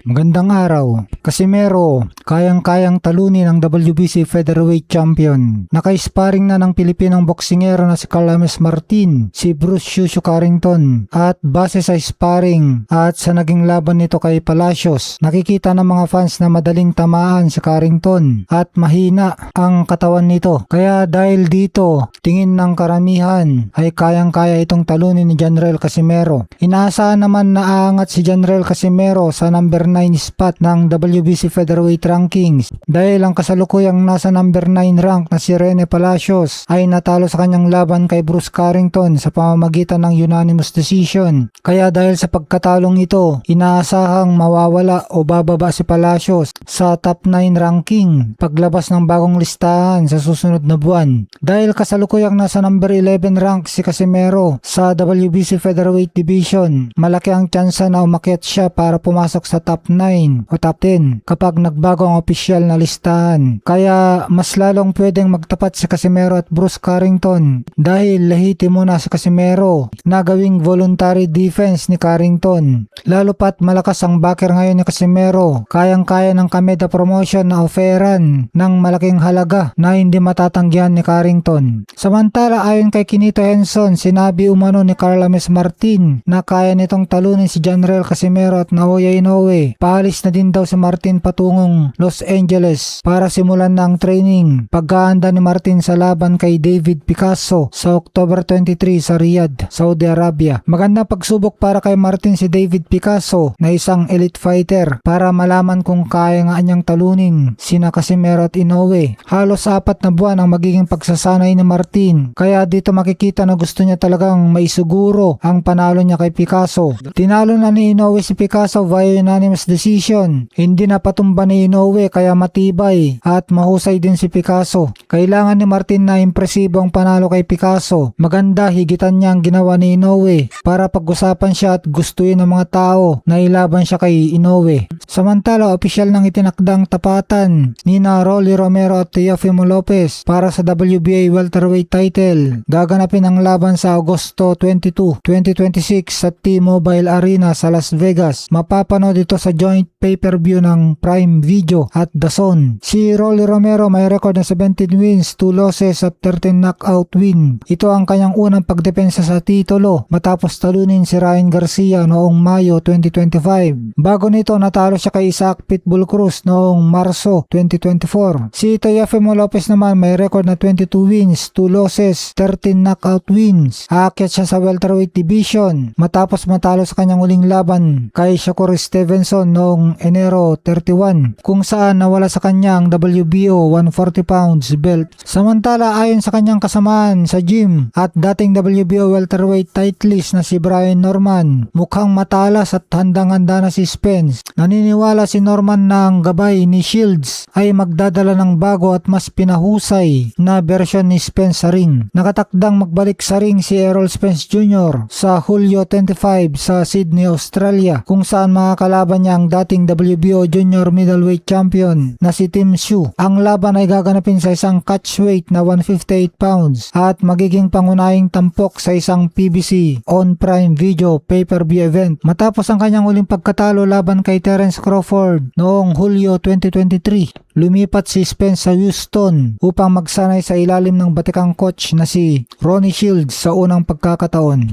Magandang araw. Casimero, kayang-kayang talunin ang WBC Featherweight Champion. Naka-sparring na ng Pilipinong boksingero na si Carl James Martin, si Bruce Shushu Carrington. At base sa sparring at sa naging laban nito kay Palacios, nakikita ng mga fans na madaling tamaan si Carrington at mahina ang katawan nito. Kaya dahil dito, tingin ng karamihan ay kayang-kaya itong talunin ni Janrel Casimero. Inaasahan naman na aangat si Janrel Casimero sa number 9 spot ng WBC Featherweight Rankings dahil ang kasalukuyang nasa number 9 rank na si Rene Palacios ay natalo sa kanyang laban kay Bruce Carrington sa pamamagitan ng unanimous decision. Kaya dahil sa pagkatalong ito, inaasahang mawawala o bababa si Palacios sa top 9 ranking paglabas ng bagong listahan sa susunod na buwan. Dahil kasalukuyang nasa number 11 rank si Casimero sa WBC Featherweight Division, malaki ang tsansa na umakyat siya para pumasok sa top 9 o top 10 kapag nagbago ang opisyal na listahan. Kaya mas lalong pwedeng magtapat si Casimero at Bruce Carrington dahil lahiti muna si Casimero na gawing voluntary defense ni Carrington. Lalo pat malakas ang backer ngayon ni Casimero, kayang-kaya ng Kameda Promotion na offeran ng malaking halaga na hindi matatanggihan ni Carrington. Samantala ayon kay Kinito Henson, sinabi umano ni Carl James Martin na kaya nitong talunin si Janrel Casimero at Naoya Inoue. Paalis na din daw si Martin patungong Los Angeles para simulan na ang training paghahanda ni Martin sa laban kay David Picasso sa October 23 sa Riyadh, Saudi Arabia. Magandang pagsubok para kay Martin si David Picasso na isang elite fighter para malaman kung kaya nga niyang talunin sina Casimero at Inoue. Halos 4 na buwan ang magiging pagsasanay ni Martin, kaya dito makikita na gusto niya talagang maisuguro ang panalo niya kay Picasso. Tinalo na ni Inoue si Picasso via unanimous decision. Hindi na patumba ni Inoue kaya matibay at mahusay din si Picasso. Kailangan ni Martin na impresibo ang panalo kay Picasso. Maganda higitan niya ang ginawa ni Inoue para pag-usapan siya at gustuin ng mga tao na ilaban siya kay Inoue. Samantala, opisyal nang itinakdang tapatan ni Rolly Romero at Teofimo Lopez para sa WBA welterweight title. Gaganapin ang laban sa Agosto 22, 2026 sa T-Mobile Arena sa Las Vegas. Mapapanood ito sa joint pay-per-view ng Prime Video at DAZN. Si Rolly Romero may record na 17 wins, 2 losses at 13 knockout win. Ito ang kanyang unang pagdepensa sa titulo matapos talunin si Ryan Garcia noong Mayo 2025. Bago nito natalo siya kay Isaac Pitbull Cruz noong Marso 2024. Si Teofimo Lopez naman may record na 22 wins, 2 losses, 13 knockout wins. Aakyat siya sa welterweight division matapos matalo sa kanyang uling laban kay Shakur Stevenson noong Enero 31 kung saan nawala sa kanya ang WBO 140 pounds belt. Samantala ayon sa kanyang kasamaan sa gym at dating WBO welterweight titleist na si Brian Norman, mukhang matalas at handang-handa na si Spence. Naniniwala si Norman na ang gabay ni Shields ay magdadala ng bago at mas pinahusay na bersyon ni Spence sa ring. Nakatakdang magbalik sa ring si Errol Spence Jr. sa Hulyo 25 sa Sydney, Australia kung saan makakalaban niya ang dating WBO Junior Middleweight Champion na si Tim Hsu. Ang laban ay gaganapin sa isang catchweight na 158 pounds at magiging pangunahing tampok sa isang PBC on Prime Video pay-per-view event. Matapos ang kanyang uling pagkatalo laban kay Terence Crawford noong Hulyo 2023, lumipat si Spence sa Houston upang magsanay sa ilalim ng batikang coach na si Ronnie Shields sa unang pagkakataon.